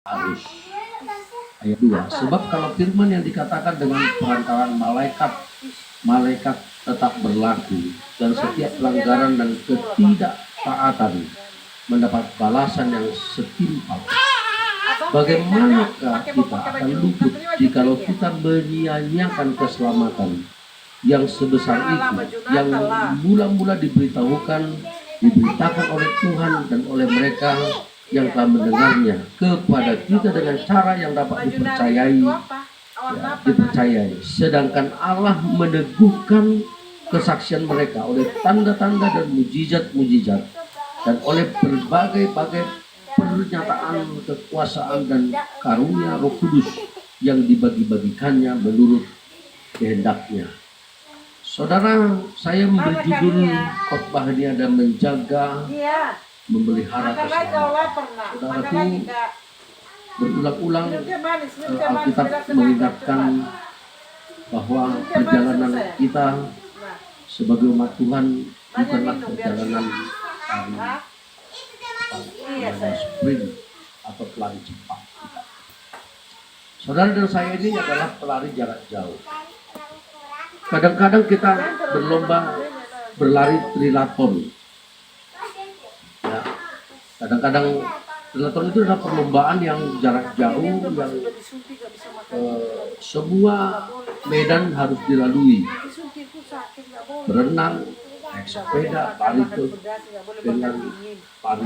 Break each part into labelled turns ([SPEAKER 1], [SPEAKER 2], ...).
[SPEAKER 1] harus. Ayat 2. Sebab kalau firman yang dikatakan dengan perantaraan malaikat tetap berlaku, dan setiap pelanggaran dan ketidaktaatan mendapat balasan yang setimpal, bagaimanakah kita akan luput jikalau kita menyia-nyiakan keselamatan yang sebesar itu, yang mula-mula diberitakan oleh Tuhan dan oleh mereka yang telah mendengarnya kepada kita dengan cara yang dapat dipercayai, sedangkan Allah meneguhkan kesaksian mereka oleh tanda-tanda dan mujizat-mujizat dan oleh berbagai-bagai pernyataan kekuasaan dan karunia Roh Kudus yang dibagi-bagikannya menurut kehendaknya. Saudara, saya memberi judul khotbah ini ada menjaga, memelihara keselamatan. Saudaraku, berulang-ulang Alkitab mengingatkan bahwa perjalanan kita sebagai umat Tuhan bukanlah perjalanan sprint atau pelari cepat. Saudara dan saya ini adalah pelari jarak jauh. Kadang-kadang kita berlomba berlari triathlon. Ya, kadang-kadang triathlon itu adalah perlombaan yang jarak jauh, yang semua medan harus dilalui. Berenang, naik sepeda, lari dengan lari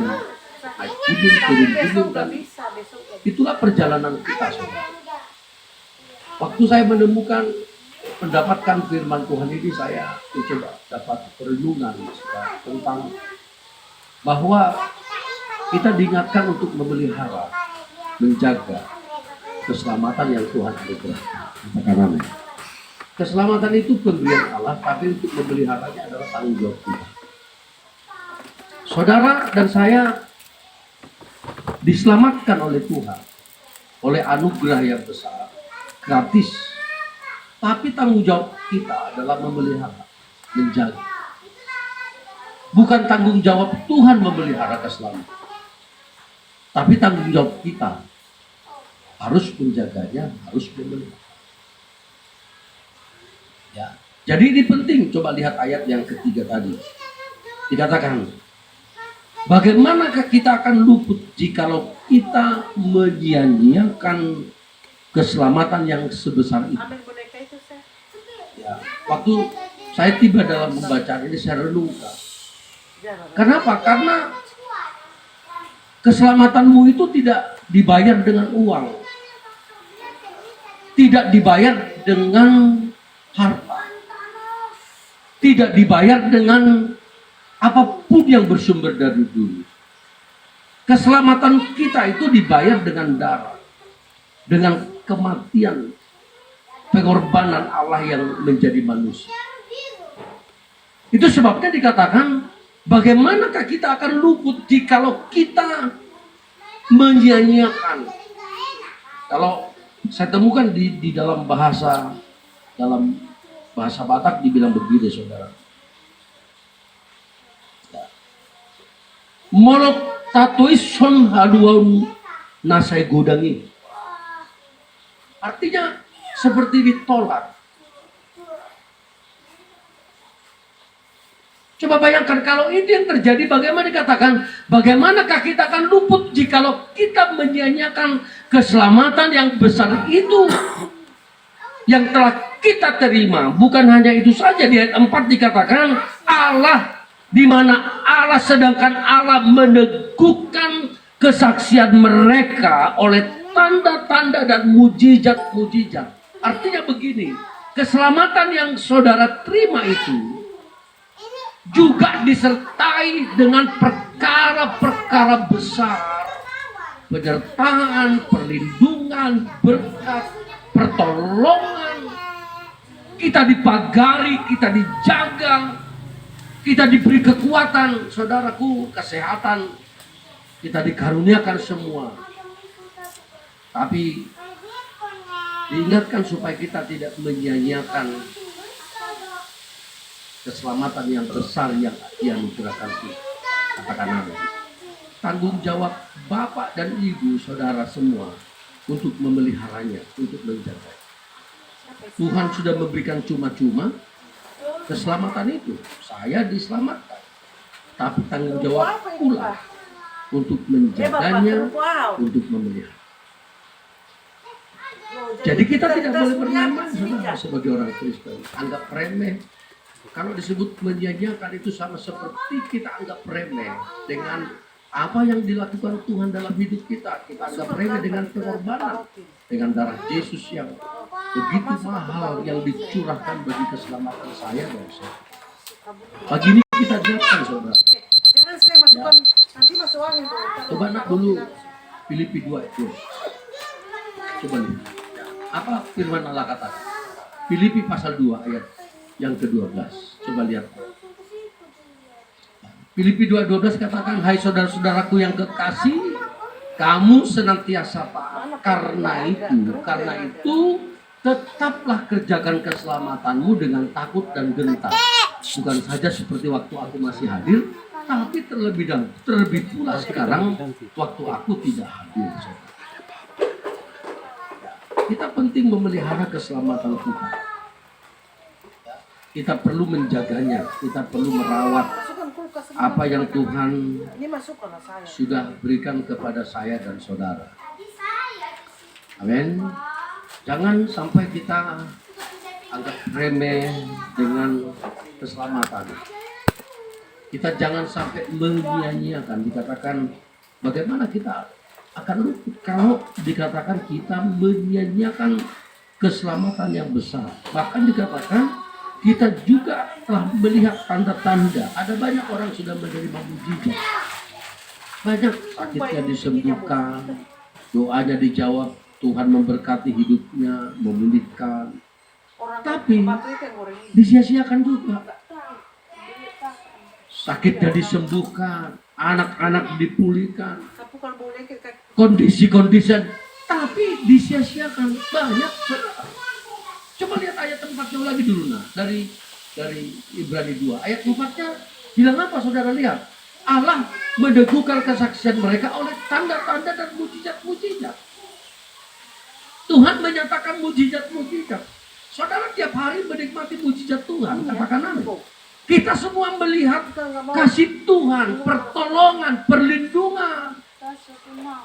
[SPEAKER 1] naik gunung, turun gunung, dan itulah perjalanan kita, saudara. Waktu saya mendapatkan firman Tuhan ini, saya coba dapat perenungan tentang bahwa kita diingatkan untuk memelihara, menjaga keselamatan yang Tuhan anugerahkan. Katakan amin. Keselamatan itu pemberian Allah, tapi untuk memeliharanya adalah tanggung jawab kita. Saudara dan saya diselamatkan oleh Tuhan, oleh anugerah yang besar, gratis. Tapi tanggung jawab kita adalah memelihara, menjaga. Bukan tanggung jawab Tuhan memelihara keselamatan, tapi tanggung jawab kita harus menjaganya, harus memelihara. Ya. Jadi ini penting. Coba lihat ayat yang ketiga tadi. Dikatakan, bagaimanakah kita akan luput jikalau kita menyia-nyiakan keselamatan yang sebesar itu? Ya, waktu saya tiba dalam pembacaan ini, saya renungkan. Kenapa? Karena keselamatanmu itu tidak dibayar dengan uang, tidak dibayar dengan harta, tidak dibayar dengan apapun yang bersumber dari dunia. Keselamatan kita itu dibayar dengan darah, dengan kematian, pengorbanan Allah yang menjadi manusia. Itu sebabnya dikatakan, bagaimanakah kita akan luput jikalau kita menyia-nyiakan. Kalau saya temukan di dalam bahasa Batak dibilang begini, saudara. Molok tatois son haluan nasai godangi. Artinya seperti ditolak. Coba bayangkan kalau itu yang terjadi, bagaimana dikatakan, bagaimanakah kita akan luput jikalau kita menyia-nyiakan keselamatan yang besar itu yang telah kita terima. Bukan hanya itu saja, di ayat 4 dikatakan Allah, di mana Allah, sedangkan Allah meneguhkan kesaksian mereka oleh tanda-tanda dan mujizat-mujizat. Artinya begini, keselamatan yang saudara terima itu juga disertai dengan perkara-perkara besar, penyertaan, perlindungan, berkat, pertolongan. Kita dipagari, kita dijaga, kita diberi kekuatan, saudaraku, kesehatan, kita dikaruniakan semua. Tapi diingatkan supaya kita tidak menyia-nyiakan keselamatan yang besar yang dianugerahkan kita. Katakan amin. tanggung jawab Bapak dan Ibu, saudara semua untuk memeliharanya, untuk menjaga. Tuhan sudah memberikan cuma-cuma keselamatan itu. Saya diselamatkan. Tapi tanggung jawab pula untuk menjaganya, untuk memelihara. Jadi kita tidak boleh bermain-main sebagai orang Kristen. Anggap remeh. Kalau disebut menyanyiakan itu sama seperti kita anggap remeh dengan apa yang dilakukan Tuhan dalam hidup kita. Kita anggap remeh dengan pengorbanan, dengan darah Yesus yang begitu mahal yang dicurahkan bagi keselamatan saya dan saya. Pagi ini kita jawabkan, saudara. Ya. Coba nak dulu Filipi 2 itu. Coba lihat. Apa firman Allah kata? Filipi pasal 2 ayat yang ke-12. Coba lihat. Filipi 2:12 katakan, hai saudara-saudaraku yang kekasih, kamu senantiasa taat. Karena itu tetaplah kerjakan keselamatanmu dengan takut dan gentar. Bukan saja seperti waktu aku masih hadir, tapi terlebih pula sekarang waktu aku tidak hadir. Kita penting memelihara keselamatan kita. Kita perlu menjaganya, kita perlu merawat apa yang Tuhan sudah berikan kepada saya dan saudara. Amin. Jangan sampai kita anggap remeh dengan keselamatan. Kita jangan sampai menyia-nyiakan. Dikatakan bagaimana kita akan luput kalau dikatakan kita menyia-nyiakan keselamatan yang besar. Bahkan dikatakan kita juga telah melihat tanda-tanda. Ada banyak orang sudah menerima mujizat. Banyak sakitnya disembuhkan, doanya dijawab, Tuhan memberkati hidupnya, memulihkan. Tapi disia-siakan juga. Sakitnya disembuhkan, anak-anak dipulihkan, kondisi-kondisi, tapi disia-siakan banyak. Coba lihat ayat 4-nya lagi dulu, nah, dari Ibrani 2 ayat 4-nya bilang apa, saudara lihat? Allah meneguhkan kesaksian mereka oleh tanda-tanda dan mujizat-mujizat. Tuhan menyatakan mujizat-mujizat. Saudara tiap hari menikmati mujizat Tuhan, katakan amin. Kita semua melihat kasih Tuhan, pertolongan, perlindungan.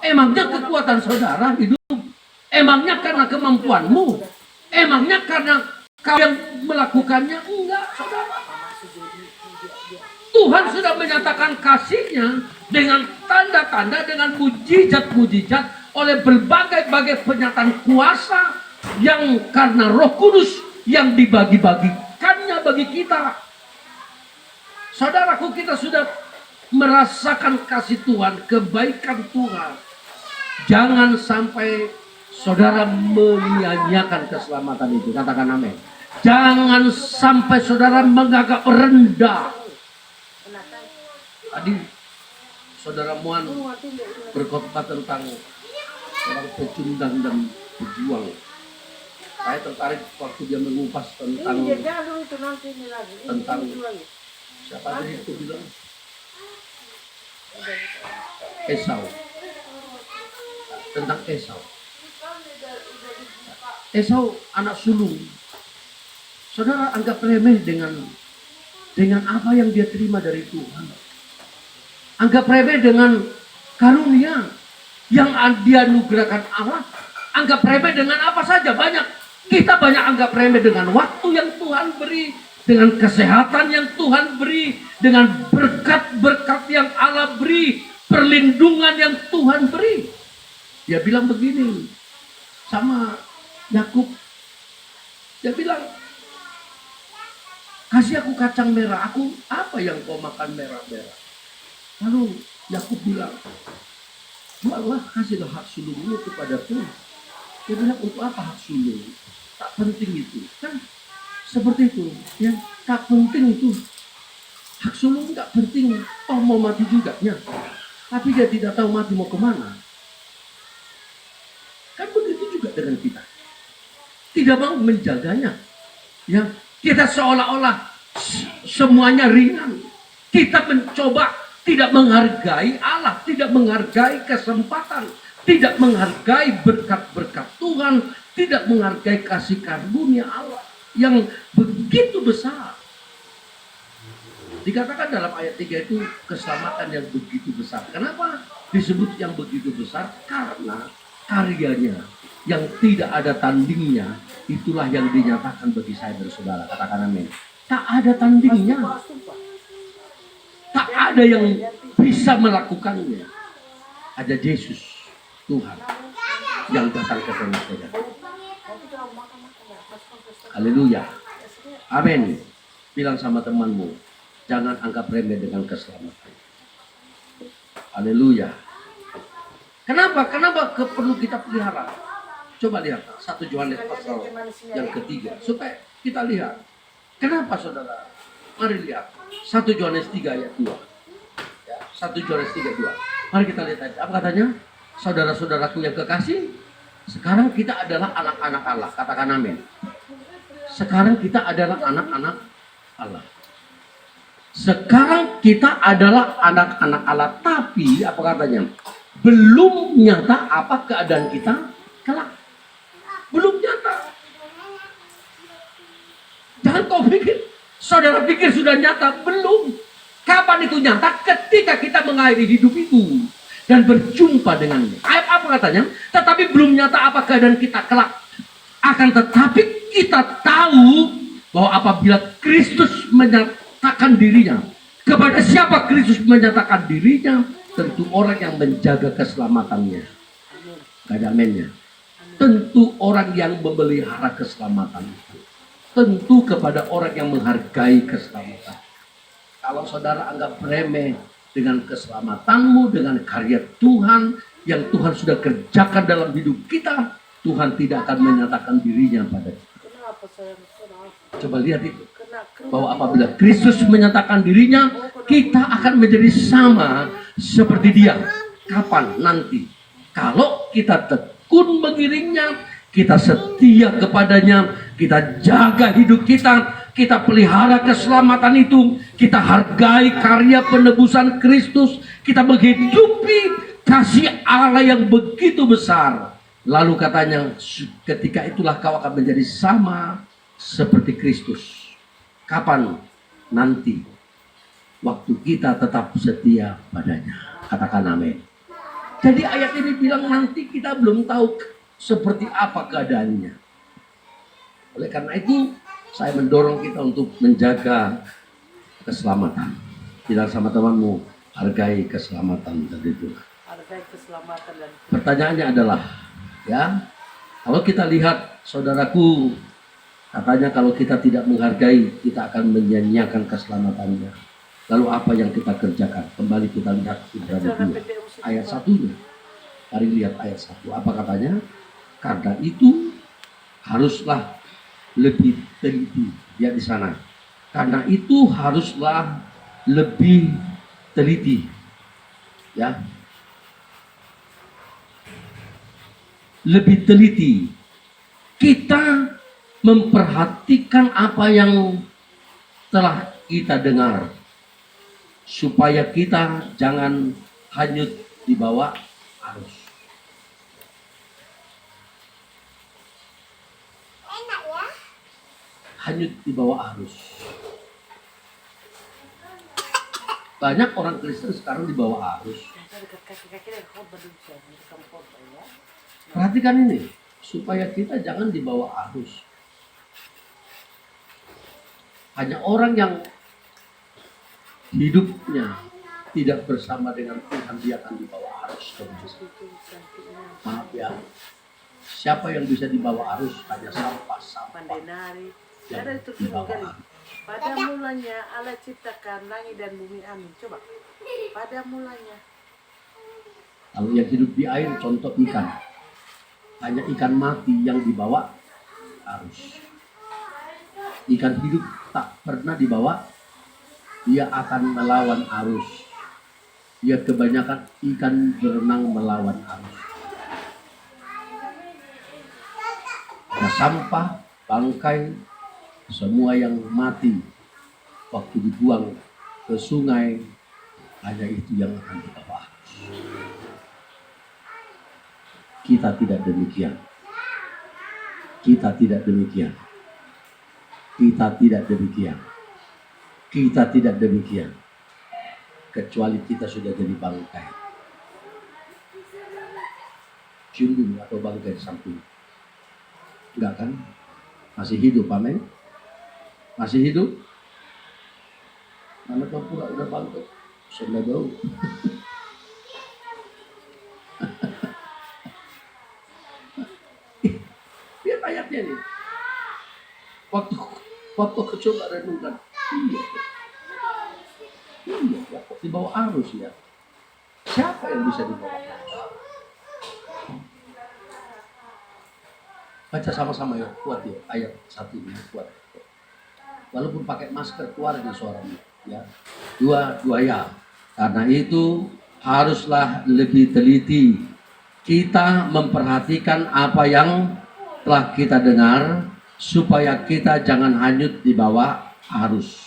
[SPEAKER 1] Emangnya kekuatan saudara hidup? Emangnya karena kemampuanmu? Emangnya karena kau yang melakukannya? Enggak, saudara. Tuhan sudah menyatakan kasih-Nya dengan tanda-tanda, dengan mujizat-mujizat oleh berbagai-bagai penyataan kuasa yang karena Roh Kudus yang dibagi-bagikannya bagi kita. Saudaraku, kita sudah merasakan kasih Tuhan, kebaikan Tuhan. Jangan sampai saudara menyia-nyiakan keselamatan itu. Katakan amin. Jangan sampai saudara menganggap rendah. Tadi saudara Muan berkhotbah tentang orang pecundang dan pejuang. Saya tertarik waktu dia mengupas tentang siapa tadi itu bilang? Esau. Tentang Esau. Esau anak sulung. Saudara anggap remeh dengan apa yang dia terima dari Tuhan. Anggap remeh dengan karunia yang dia anugerahkan Allah. Anggap remeh dengan apa saja, banyak. Kita banyak anggap remeh dengan waktu yang Tuhan beri, dengan kesehatan yang Tuhan beri, dengan berkat-berkat yang Allah beri, perlindungan yang Tuhan beri. Dia bilang begini sama Yakub. Dia bilang, kasih aku kacang merah, aku apa yang kau makan merah-merah? Lalu Yakub bilang, Allah kasihlah hak sulungmu kepada Tuhan. Dia bilang, untuk apa hak sulung? Tak penting itu. Kan seperti itu. Yang tak penting itu. Hak sulung tak penting. Oh, mau mati juga. Ya. Tapi dia tidak tahu mati mau kemana. Kan begitu juga dengan kita. Tidak mau menjaganya. Ya. Kita seolah-olah semuanya ringan. Kita mencoba tidak menghargai Allah, tidak menghargai kesempatan, tidak menghargai berkat-berkat Tuhan, tidak menghargai kasih karunia Allah yang begitu besar. Dikatakan dalam ayat 3 itu keselamatan yang begitu besar. Kenapa disebut yang begitu besar? Karena karyanya yang tidak ada tandingnya, itulah yang dinyatakan bagi saya dan saudara. Katakan amin. Tak ada tandingnya. Tak ada yang bisa melakukannya. Ada Yesus, Tuhan, yang datang ke tengah kita. Haleluya. Amin. Bilang sama temanmu, jangan anggap remeh dengan keselamatan. Haleluya. Kenapa? Kenapa perlu kita pelihara? Coba lihat 1 Yohanes pasal yang ketiga. Supaya kita lihat. Kenapa saudara? Mari lihat. 1 Yohanes 3 ayat 2. Ya, 1 Yohanes 3 2. Mari kita lihat. Apa katanya? Saudara-saudaraku yang kekasih, sekarang kita adalah anak-anak Allah. Katakan amin. Sekarang kita adalah anak-anak Allah. Sekarang kita adalah anak-anak Allah. Tapi apa katanya? Belum nyata apa keadaan kita kelak. Belum nyata. Jangan kau pikir, saudara pikir sudah nyata. Belum. Kapan itu nyata? Ketika kita mengakhiri hidup itu dan berjumpa dengannya. Apa katanya? Tetapi belum nyata apa keadaan kita kelak. Akan tetapi kita tahu bahwa apabila Kristus menyatakan dirinya, kepada siapa Kristus menyatakan dirinya? Tentu orang yang menjaga keselamatannya. Gak ada amennya. Tentu orang yang memelihara keselamatan itu. Tentu kepada orang yang menghargai keselamatan. Kalau saudara anggap remeh dengan keselamatanmu, dengan karya Tuhan yang Tuhan sudah kerjakan dalam hidup kita, Tuhan tidak akan menyatakan dirinya pada kita. Coba lihat itu. Bahwa apabila Kristus menyatakan dirinya, kita akan menjadi sama seperti dia. Kapan? Nanti. Kalau kita tekun mengiringnya, kita setia kepadanya, kita jaga hidup kita pelihara keselamatan itu, kita hargai karya penebusan Kristus, kita menghidupi kasih Allah yang begitu besar. Lalu katanya, ketika itulah kau akan menjadi sama seperti Kristus. Kapan? Nanti. Waktu kita tetap setia padanya. Katakan amin. Jadi ayat ini bilang nanti kita belum tahu seperti apa keadaannya. Oleh karena itu, saya mendorong kita untuk menjaga keselamatan. Bilang sama temanmu, hargai keselamatan dari Tuhan. Hargai keselamatan dan pertanyaannya adalah, ya, kalau kita lihat saudaraku, katanya kalau kita tidak menghargai, kita akan menyia-nyiakan keselamatannya. Lalu apa yang kita kerjakan? Kembali kita lihat Ibrani 2 ayat 1-nya. Mari lihat ayat 1. Apa katanya? Karena itu haruslah lebih teliti. Lihat di sana. Karena itu haruslah lebih teliti. Ya. Lebih teliti. Kita memperhatikan apa yang telah kita dengar, supaya kita jangan hanyut di bawah arus. Hanyut di bawah arus. Banyak orang Kristen sekarang di bawah arus. Perhatikan ini, supaya kita jangan di bawah arus. Hanya orang yang hidupnya tidak bersama dengan Tuhan, dia akan dibawa arus. Maaf ya, siapa yang bisa dibawa arus? Hanya sampah-sampah yang dibawa arus.
[SPEAKER 2] Pada mulanya Allah ciptakan langit dan bumi, amin. Coba, pada mulanya.
[SPEAKER 1] Kalau yang hidup di air, contoh ikan, hanya ikan mati yang dibawa arus. Ikan hidup tak pernah dibawa, dia akan melawan arus. Dia kebanyakan ikan berenang melawan arus. Ada sampah, bangkai, semua yang mati waktu dibuang ke sungai, hanya itu yang akan kita bahas. Kita tidak demikian. Kita tidak demikian. Kita tidak demikian. Kita tidak demikian. Kecuali kita sudah jadi bangkai. Cium dulu atau bangkai di samping. Enggak kan? Masih hidup, amin? Masih hidup? Mana kau pula udah bangkai? Sudah bau. Lihat ayatnya nih. Waktu coba renungkan. Iya, ya, di bawah arus ya. Siapa yang bisa dibawa arus? Baca sama-sama ya, kuat ya. Ayat 1 ini kuat. Walaupun pakai masker keluar di suaranya. Ya. Dua ya. Karena itu haruslah lebih teliti kita memperhatikan apa yang telah kita dengar supaya kita jangan hanyut di bawah arus.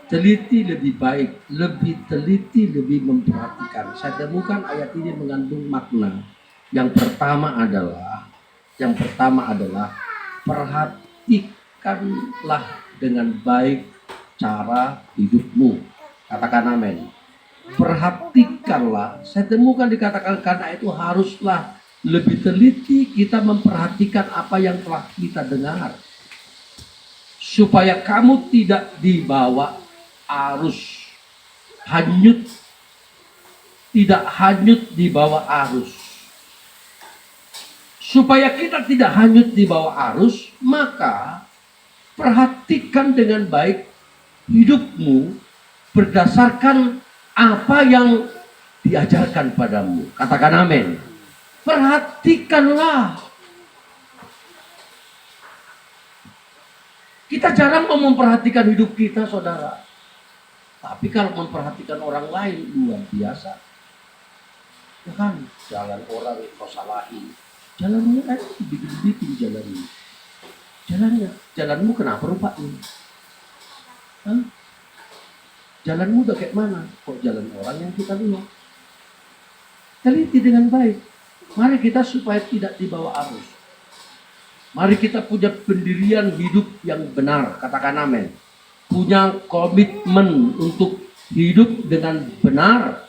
[SPEAKER 1] Teliti lebih baik, lebih teliti, lebih memperhatikan. Saya temukan ayat ini mengandung makna. Yang pertama adalah perhatikanlah dengan baik cara hidupmu. Katakan amin. Perhatikanlah. Saya temukan dikatakan karena itu haruslah lebih teliti kita memperhatikan apa yang telah kita dengar. Supaya kamu tidak dibawa arus, tidak hanyut di bawah arus. Supaya kita tidak hanyut di bawah arus, maka perhatikan dengan baik hidupmu berdasarkan apa yang diajarkan padamu. Katakan amin. Perhatikanlah. Kita jarang memperhatikan hidup kita, saudara. Tapi kalau memperhatikan orang lain luar biasa. Ya kan, jalan orang kau salahin. Jalannya kan dibikin jalannya. Jalanmu kenapa rupanya? Hah? Jalanmu udah kayak mana? Kok jalan orang yang kita lihat? Teliti dengan baik. Mari kita supaya tidak dibawa arus. Mari kita punya pendirian hidup yang benar. Katakan amin. Punya komitmen untuk hidup dengan benar.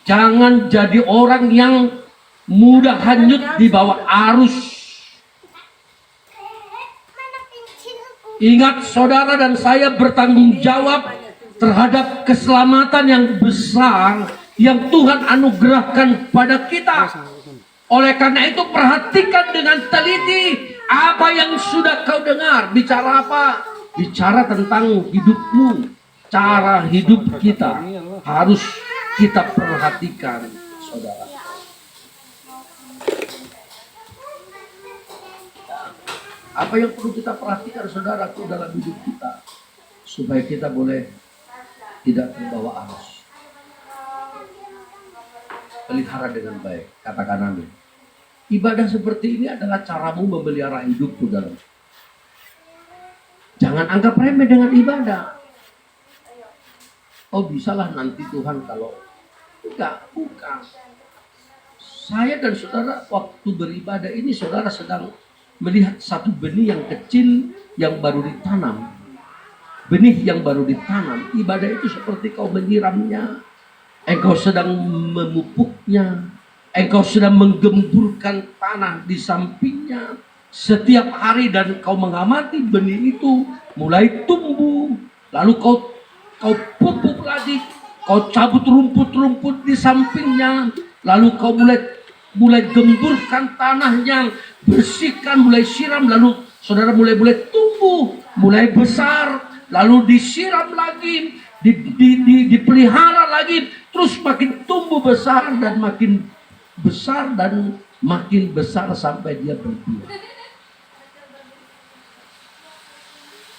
[SPEAKER 1] Jangan jadi orang yang mudah hanyut di bawah arus. Ingat, saudara dan saya bertanggung jawab terhadap keselamatan yang besar yang Tuhan anugerahkan pada kita. Oleh karena itu perhatikan dengan teliti apa yang sudah kau dengar. Bicara apa? Bicara tentang hidupmu. Cara hidup kita harus kita perhatikan, saudara. Apa yang perlu kita perhatikan, saudaraku, dalam hidup kita supaya kita boleh tidak terbawa arus. Pelihara dengan baik. Katakan amin. Ibadah seperti ini adalah caramu memelihara hidupmu dalam. Jangan anggap remeh dengan ibadah. Oh, bisalah nanti Tuhan kalau enggak, bukan. Saya dan saudara waktu beribadah ini, saudara sedang melihat satu benih yang kecil yang baru ditanam. Benih yang baru ditanam. Ibadah itu seperti kau menyiramnya, engkau sedang memupuknya, engkau sedang menggemburkan tanah di sampingnya setiap hari, dan kau mengamati benih itu mulai tumbuh, lalu kau pupuk lagi, kau cabut rumput-rumput di sampingnya, lalu kau mulai gemburkan tanahnya, bersihkan, mulai siram, lalu saudara mulai tumbuh, mulai besar, lalu disiram lagi, dipelihara lagi, terus makin tumbuh besar dan makin besar sampai dia berbuah.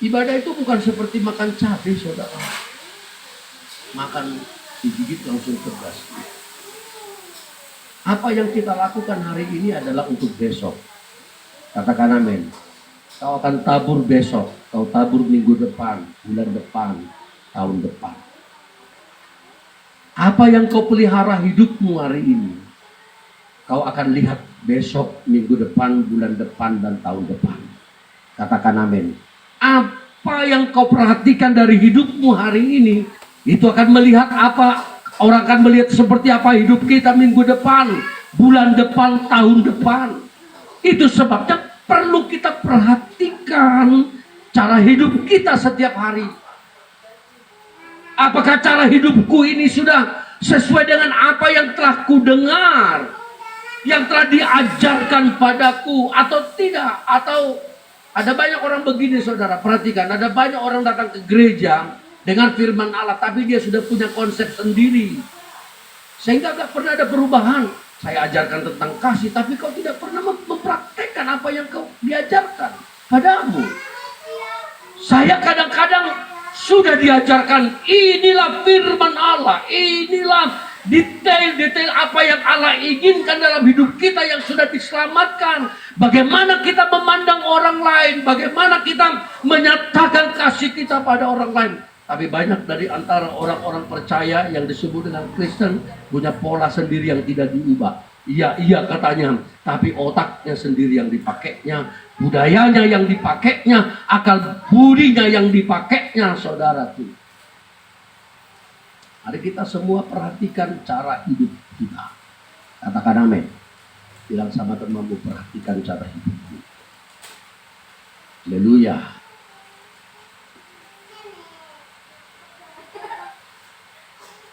[SPEAKER 1] Ibadah itu bukan seperti makan cabai, saudara. Makan digigit langsung terbas. Apa yang kita lakukan hari ini adalah untuk besok. Katakan amin. Kau akan tabur besok, kau tabur minggu depan, bulan depan, tahun depan. Apa yang kau pelihara hidupmu hari ini, kau akan lihat besok, minggu depan, bulan depan, dan tahun depan. Katakan amin. Apa yang kau perhatikan dari hidupmu hari ini, itu akan melihat apa, orang akan melihat seperti apa hidup kita minggu depan, bulan depan, tahun depan. Itu sebabnya perlu kita perhatikan cara hidup kita setiap hari. Apakah cara hidupku ini sudah sesuai dengan apa yang telah ku dengar, yang telah diajarkan padaku, atau tidak? Atau ada banyak orang begini, saudara, perhatikan, ada banyak orang datang ke gereja dengan firman Allah, tapi dia sudah punya konsep sendiri, sehingga gak pernah ada perubahan. Saya ajarkan tentang kasih, tapi kau tidak pernah mempraktekkan apa yang kau diajarkan padamu. Saya kadang-kadang sudah diajarkan, inilah firman Allah, inilah detail-detail apa yang Allah inginkan dalam hidup kita yang sudah diselamatkan. Bagaimana kita memandang orang lain, bagaimana kita menyatakan kasih kita pada orang lain. Tapi banyak dari antara orang-orang percaya yang disebut dengan Kristen punya pola sendiri yang tidak diubah. Iya katanya, tapi otaknya sendiri yang dipakainya, budayanya yang dipakainya, akal budinya yang dipakainya, saudaraku. Mari kita semua perhatikan cara hidup kita. Katakan amin. Bilang sama temanmu, perhatikan cara hidupmu. Haleluya.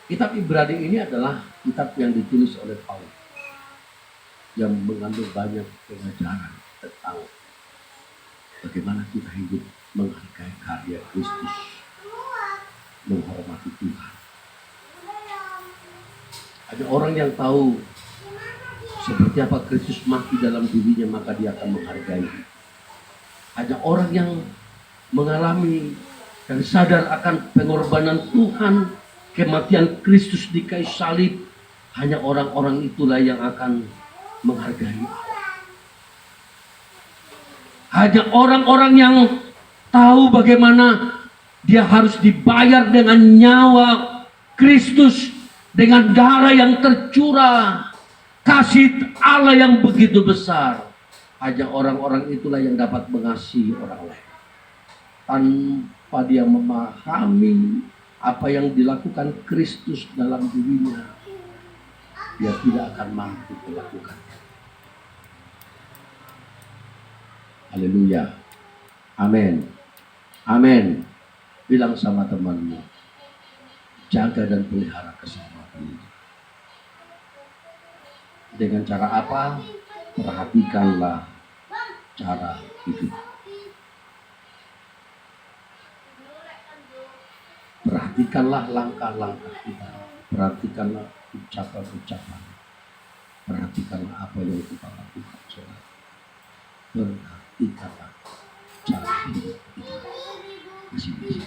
[SPEAKER 1] Kitab Ibrani ini adalah kitab yang ditulis oleh Paulus, yang mengandung banyak pengajaran tentang bagaimana kita hidup menghargai karya Kristus, menghormati Tuhan. Ada orang yang tahu seperti apa Kristus mati dalam dirinya, maka dia akan menghargai. Ada orang yang mengalami dan sadar akan pengorbanan Tuhan, kematian Kristus di kayu salib. Hanya orang-orang itulah yang akan menghargai Allah. Hanya orang-orang yang tahu bagaimana dia harus dibayar dengan nyawa Kristus, dengan darah yang tercurah, kasih Allah yang begitu besar. Hanya orang-orang itulah yang dapat mengasihi orang lain. Tanpa dia memahami apa yang dilakukan Kristus dalam dirinya, dia tidak akan mampu melakukannya. Haleluya. Amin. Amin. Bilang sama temanmu, jaga dan pelihara keselamatan ini. Dengan cara apa? Perhatikanlah cara hidup. Perhatikanlah langkah-langkah kita. Perhatikanlah ucapan-ucapan. Perhatikanlah apa yang kita lakukan. Saudara.